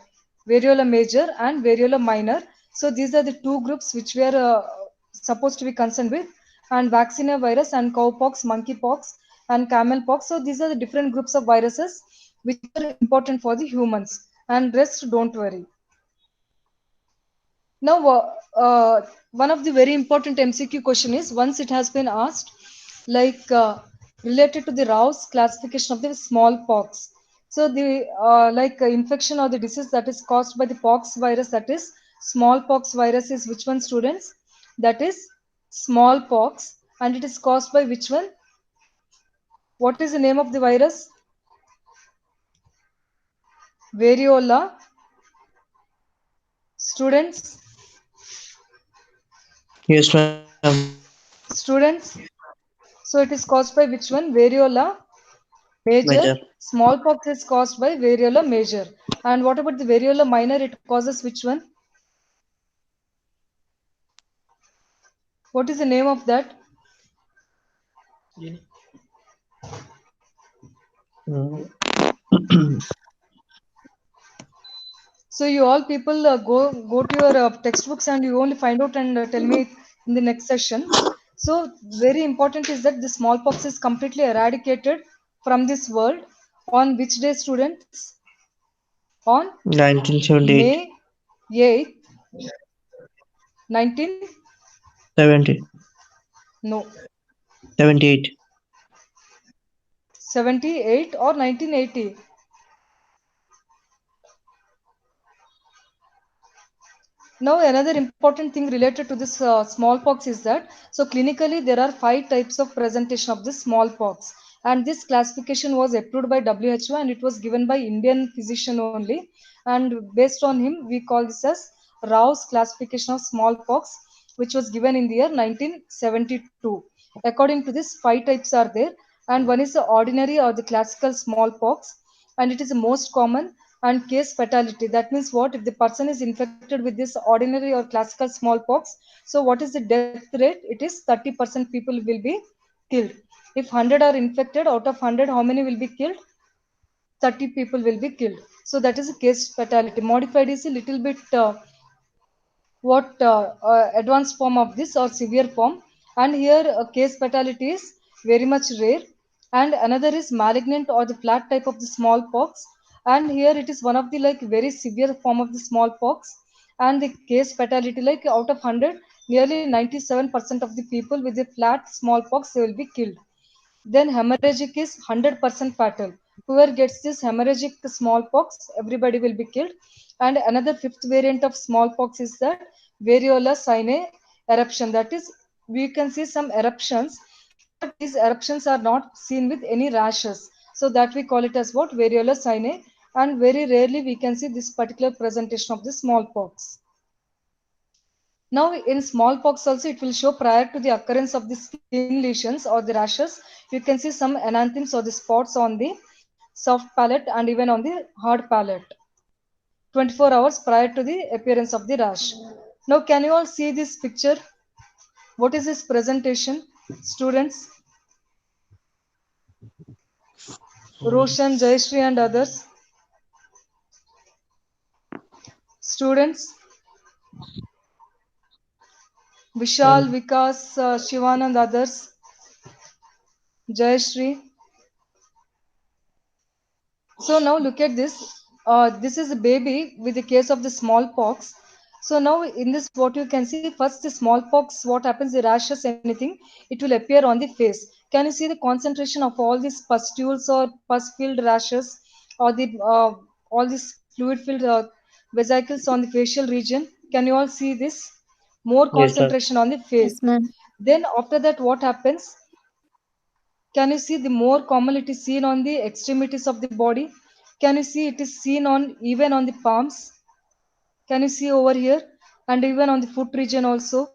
variola major and variola minor. So these are the two groups which we are supposed to be concerned with, and vaccinia virus and cowpox, monkeypox, and camelpox. So these are the different groups of viruses which are important for the humans, and rest don't worry. Now, one of the very important MCQ question is, once it has been asked, like related to the Rao's classification of the smallpox. So the infection or the disease that is caused by the pox virus, that is smallpox virus, is which one, students? That is smallpox, and it is caused by which one? What is the name of the virus? Variola. Students, Yes, ma'am. students. So it is caused by which one? Variola Major. major. Smallpox is caused by variola major. And what about the variola minor? It causes which one? What is the name of that? Genie. Mm. So you all people go to your textbooks and you only find out and tell me in the next session. So very important is that the smallpox is completely eradicated from this world on which day, students? On 1978. May 8th, 19, 70. no, 78. 78 or 1980. Now, another important thing related to this smallpox is that, so clinically there are 5 types of presentation of this smallpox, and this classification was approved by WHO and it was given by Indian physician only, and based on him we call this as Rao's classification of smallpox, which was given in the year 1972. According to this, 5 types are there, and one is the ordinary or the classical smallpox, and it is the most common and case fatality. That means what? If the person is infected with this ordinary or classical smallpox, so what is the death rate? It is 30% people will be killed. If 100 are infected, out of 100, how many will be killed? 30 people will be killed. So that is a case fatality. Modified is a little bit advanced form of this or severe form, and here case fatality is very much rare. And another is malignant or the flat type of the smallpox, and here it is one of the like very severe form of the smallpox, and the case fatality, like out of 100, nearly 97% of the people with the flat smallpox, they will be killed. Then hemorrhagic is 100% fatal. Whoever gets this hemorrhagic smallpox, everybody will be killed. And another fifth variant of smallpox is that variola sine eruption. That is, we can see some eruptions, but these eruptions are not seen with any rashes. So that we call it as what? Variola sine. And very rarely we can see this particular presentation of the smallpox. Now, in smallpox also, it will show prior to the occurrence of the skin lesions or the rashes, you can see some enanthems or the spots on the soft palate and even on the hard palate 24 hours prior to the appearance of the rash. Now, can you all see this picture? What is this presentation, students? Roshan, Jayashree, and others. Students, Vishal, Um, Vikas, Shivanand, others. Jayashree. So now look at this. This is a baby with the case of the smallpox. So now in this, what you can see, first the smallpox, what happens, the rashes, anything, it will appear on the face. Can you see the concentration of all these pustules or pus-filled rashes, or the all these fluid-filled vesicles on the facial region? Can you all see this? More yes, sir. concentration on the face. Yes, ma'am. Then after that, what happens? Can you see the more common it is seen on the extremities of the body? Can you see it is seen on even on the palms? Can you see over here? And even on the foot region also.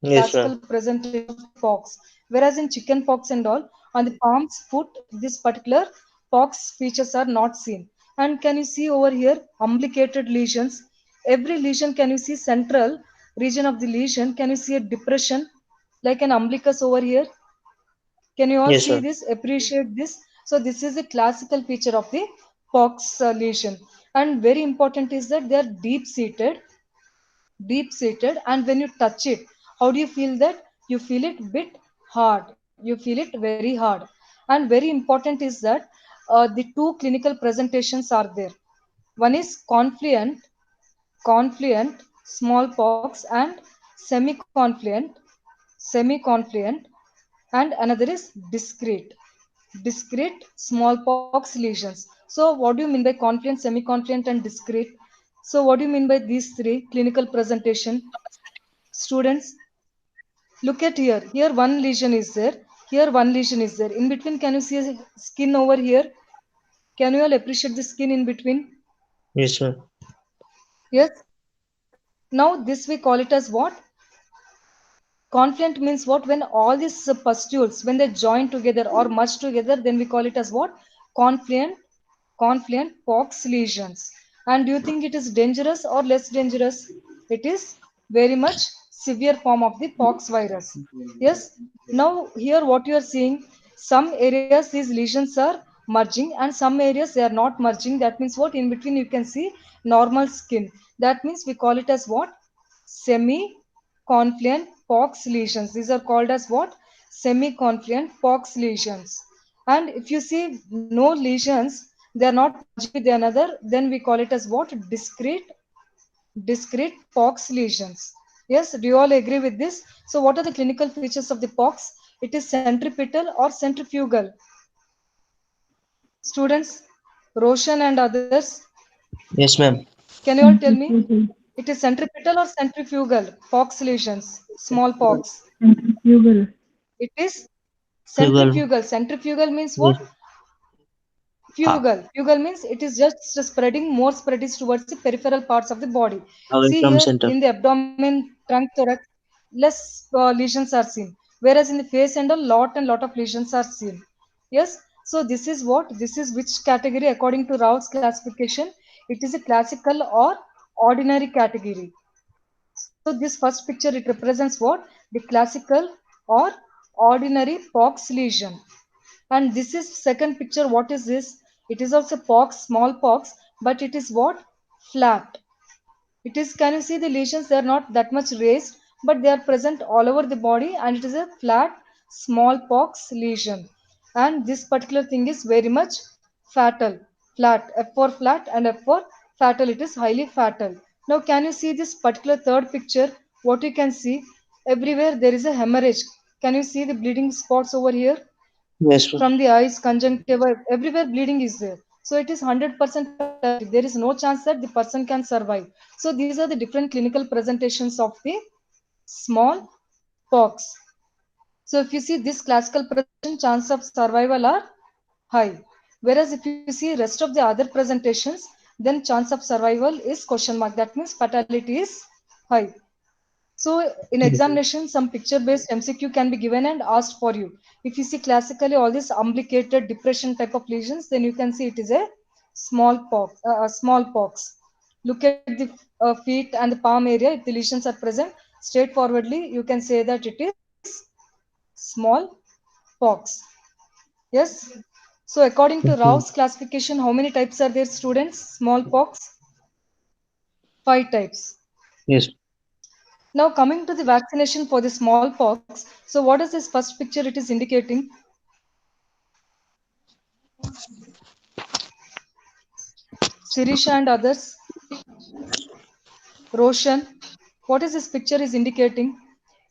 Yes, classical ma'am. presentation of the pox. Whereas in chicken pox and all, on the palms, foot, this particular pox features are not seen. And can you see over here umbilicated lesions? Every lesion, can you see central region of the lesion? Can you see a depression like an umbilicus over here? Can you all Yes, see ma'am. this? Appreciate this. So this is a classical feature of the pox lesion. And very important is that they are deep seated, and when you touch it, how do you feel that? You feel it bit hard, you feel it very hard. And very important is that the two clinical presentations are there. One is confluent smallpox and semi confluent, and another is discrete smallpox lesions. So what do you mean by confluent, semi-confluent, and discrete? So what do you mean by these three clinical presentation? Students, look at here. Here one lesion is there. Here one lesion is there. In between, can you see a skin over here? Can you all appreciate the skin in between? Yes, ma'am. Yes. Now this we call it as what? Confluent means what? When all these pustules, when they join together or merge together, then we call it as what? Confluent, confluent pox lesions. And do you think it is dangerous or less dangerous? It is very much severe form of the pox virus. Yes. Now here what you are seeing, some areas these lesions are merging and some areas they are not merging. That means what? In between you can see normal skin. That means we call it as what? Semi-confluent pox lesions. These are called as what? Semi-confluent pox lesions. And if you see no lesions, they are not merging with another, then we call it as what? Discrete pox lesions. Yes, do you all agree with this? So what are the clinical features of the pox? It is centripetal or centrifugal. Students, Roshan and others, Yes, ma'am. can you all tell me? It is centripetal or centrifugal pox lesions, smallpox. Centrifugal. It is Fugal. centrifugal. Centrifugal means Yes. what? Ah, Fugal means it is just spreading, more spread is towards the peripheral parts of the body. away See from here center. in the abdomen, trunk, thorax, less lesions are seen. Whereas in the face and a lot of lesions are seen. Yes. So this is what? This is which category according to Rao's classification? It is a classical or ordinary category. So this first picture it represents what? The classical or ordinary pox lesion. And this is second picture. What is this? It is also pox, smallpox, but it is what? Flat. It is, can you see the lesions? They are not that much raised, but they are present all over the body, and it is a flat smallpox lesion. And this particular thing is very much fatal. Flat, F for flat and F for fatal. It is highly fatal. Now, can you see this particular third picture? What you can see? Everywhere there is a hemorrhage. Can you see the bleeding spots over here? Yes, ma'am. From the eyes, conjunctiva, everywhere bleeding is there. So it is 100% fatality. There is no chance that the person can survive. So these are the different clinical presentations of the small pox. So if you see this classical presentation, chance of survival are high. Whereas if you see rest of the other presentations, then chance of survival is question mark. That means fatality is high. So in examination, some picture-based MCQ can be given and asked for you. If you see classically all these umbilicated depression type of lesions, then you can see it is a smallpox. Look at the feet and the palm area. If the lesions are present, straightforwardly you can say that it is smallpox. Yes. So according to Mhm. Rao's classification, how many types are there, students? Smallpox, five types. Yes. Now coming to the vaccination for the smallpox. So what is this first picture it is indicating? Sirisha and others, Roshan, what is this picture is indicating?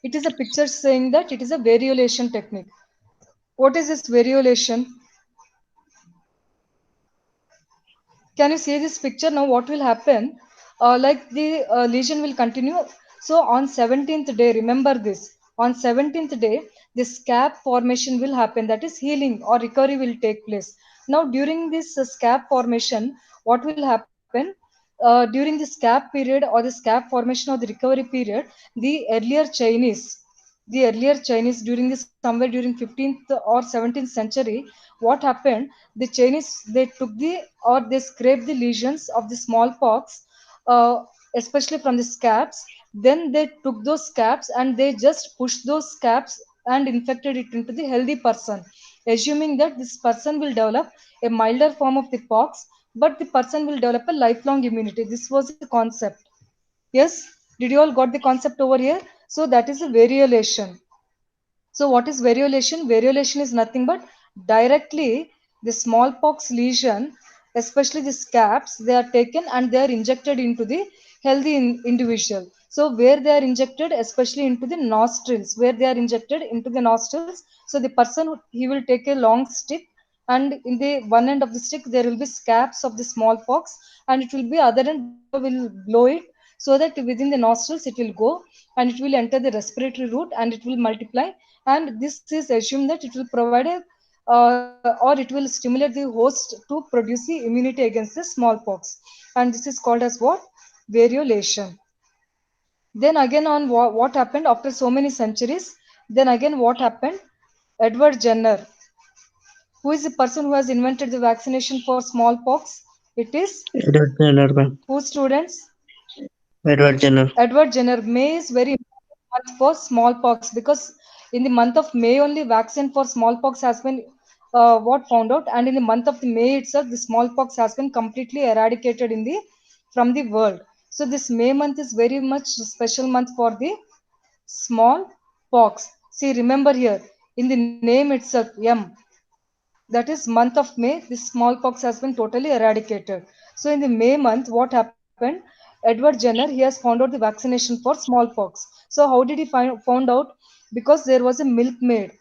It is a picture saying that it is a variolation technique. What is this variolation? Can you see this picture? Now what will happen? Like the lesion will continue. So on 17th day, remember this. On 17th day, the scab formation will happen. That is healing or recovery will take place. Now during this scab formation, what will happen? during the scab period or the scab formation or the recovery period, the earlier Chinese during the somewhere during 15th or 17th century, what happened? The Chinese, they took the or they scraped the lesions of the smallpox, uh, especially from the scabs. Then they took those scabs and they just pushed those scabs and infected it into the healthy person, assuming that this person will develop a milder form of the pox, but the person will develop a lifelong immunity. This was the concept. Yes, did you all got the concept over here? So that is a variolation. So what is variolation? Variolation is nothing but directly the smallpox lesion, especially the scabs, they are taken and they are injected into the healthy individual. So where they are injected, especially into the nostrils, where they are injected into the nostrils. So the person, he will take a long stick, and in the one end of the stick there will be scabs of the smallpox, and it will be other end doctor will blow it, so that within the nostrils it will go and it will enter the respiratory route and it will multiply, and this is assumed that it will provide a or it will stimulate the host to produce the immunity against the smallpox, and this is called as what? Variolation. Then again on what happened after so many centuries, then again what happened? Edward Jenner, who is the person who has invented the vaccination for smallpox? It is Edward Jenner, ma'am. who, students? Edward Jenner. Edward Jenner. May is very important month for smallpox, because in the month of May only vaccine for smallpox has been what found out, and in the month of the May itself, the smallpox has been completely eradicated in the from the world. So this May month is very much special month for the smallpox. See, remember here in the name itself, M, that is month of May, this smallpox has been totally eradicated. So in the May month, what happened? Edward Jenner, he has found out the vaccination for smallpox. So how did he found out? Because there was a milkmaid,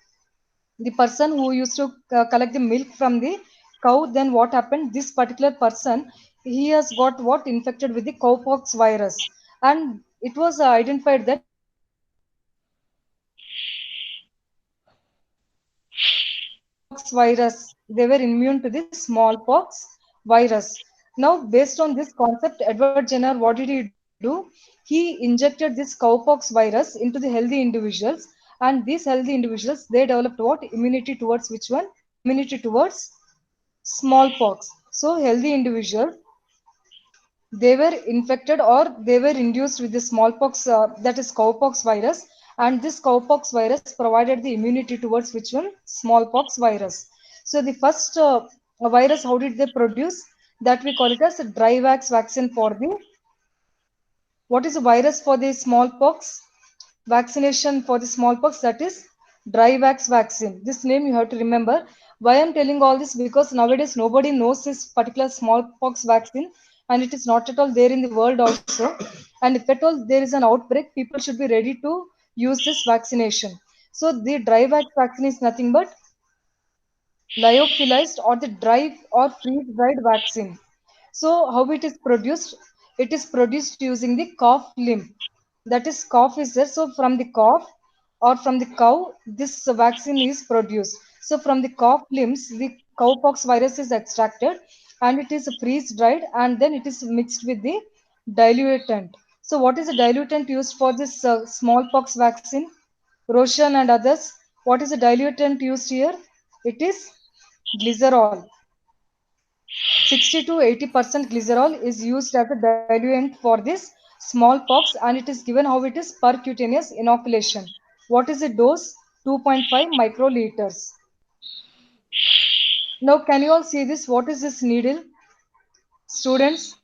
the person who used to collect the milk from the cow. Then what happened? This particular person, he has got what? Infected with the cowpox virus, and it was identified that smallpox virus, they were immune to the smallpox virus. Now based on this concept, Edward Jenner, what did he do? He injected this cowpox virus into the healthy individuals, and these healthy individuals, they developed what? Immunity towards which one? Immunity towards smallpox. So healthy individuals, they were infected or they were induced with the smallpox, that is cowpox virus, and this cowpox virus provided the immunity towards which one? Smallpox virus. So the first virus, how did they produce? That we call it as a dry wax vaccine for the, what is a virus for the smallpox? Vaccination for the smallpox, that is dry wax vaccine. This name you have to remember. Why I'm telling all this? Because nowadays nobody knows this particular smallpox vaccine, and it is not at all there in the world also. And if at all there is an outbreak, people should be ready to use this vaccination. So the dry wax vaccine is nothing but lyophilized or the dry or freeze dried vaccine. So how it is produced? It is produced using the calf limb. That is, cough is there. So from the cough or from the cow, this vaccine is produced. So from the cough limbs, the cowpox virus is extracted and it is freeze dried, and then it is mixed with the diluent. So what is the diluent used for this smallpox vaccine? Roshan and others, what is the diluent used here? It is glycerol. 60 to 80% glycerol is used as a diluent for this smallpox, and it is given how it is percutaneous inoculation. What is the dose? 2.5 microliters. Now, can you all see this? What is this needle? Students,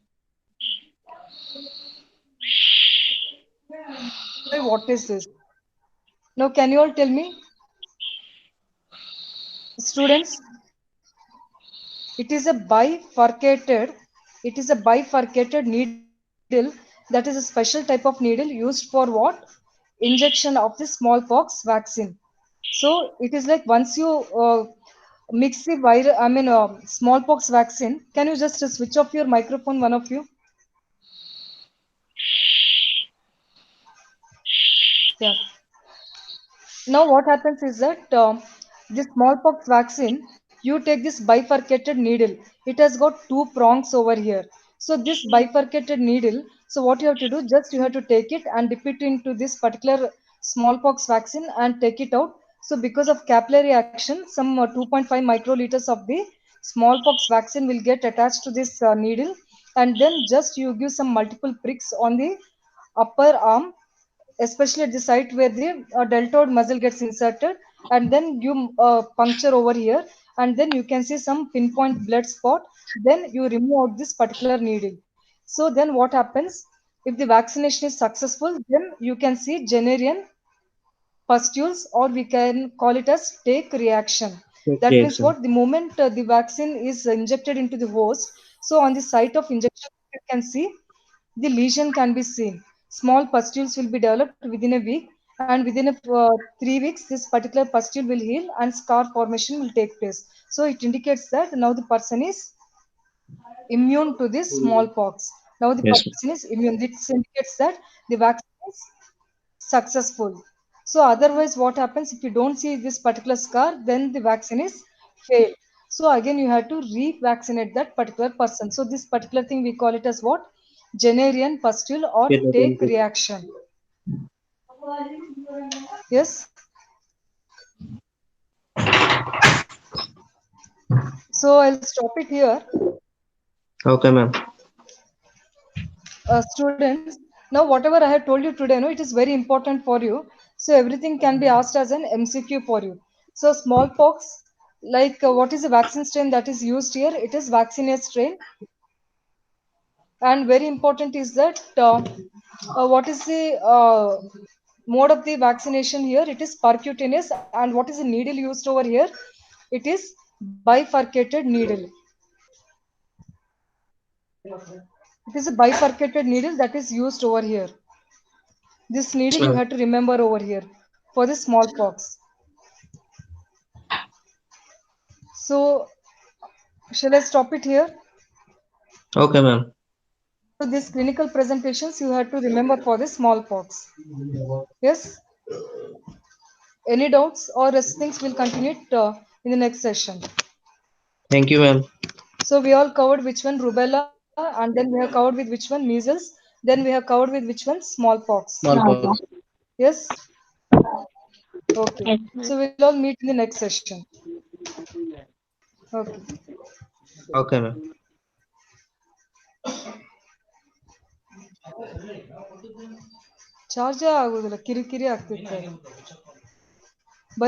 what is this? Now, can you all tell me? Students, it is a bifurcated needle, that is a special type of needle used for what? Injection of the smallpox vaccine. So it is like once you mix the smallpox vaccine. Can you just switch off your microphone, one of you? Yeah. Now what happens is that this smallpox vaccine, you take this bifurcated needle. It has got two prongs over here. So this bifurcated needle, so what you have to do, just you have to take it and dip it into this particular smallpox vaccine and take it out. So because of capillary action, some 2.5 microliters of the smallpox vaccine will get attached to this needle, and then just you give some multiple pricks on the upper arm, especially at the site where the deltoid muscle gets inserted, and then you puncture over here, and then you can see some pinpoint blood spot. Then you remove out this particular needle. So then what happens, if the vaccination is successful, then you can see Jennerian pustules, or we can call it as take reaction. That Okay, means sir. what, the moment the vaccine is injected into the host, so on the site of injection you can see the lesion can be seen. Small pustules will be developed within a week, and within 3 weeks, this particular pustule will heal and scar formation will take place. So it indicates that now the person is immune to this smallpox. Now the Yes, ma'am. person is immune. This indicates that the vaccine is successful. So otherwise, what happens if you don't see this particular scar, then the vaccine is failed. So again, you have to re-vaccinate that particular person. So this particular thing we call it as what? Generian pustule or Okay, take thank you. reaction. Yes. So I'll stop it here. Okay, ma'am. Students, now whatever I have told you today, no, it is very important for you. So everything can be asked as an MCQ for you. So smallpox, like what is the vaccine strain that is used here? It is vaccinia strain. And very important is that what is the mode of the vaccination here? It is percutaneous. And what is the needle used over here? It is bifurcated needle. It is a bifurcated needle that is used over here. This Yes, needle you ma'am. have to remember over here for the smallpox. So, shall I stop it here? Okay, ma'am. So, these clinical presentations you have to remember for the smallpox. Yes? Any doubts or else things will continue it, in the next session. Thank you, ma'am. So, we all covered which one rubella, and then we have covered with which one measles, then we have covered with which one smallpox. Smallpox. Yes? Okay. Yes, So, ma'am. we'll all meet in the next session. Okay. Okay, ma'am. ಚಾರ್ಜೇ ಆಗೋದಿಲ್ಲ ಕಿರಿಕಿರಿ ಆಗ್ತಿತ್ತು ಅದು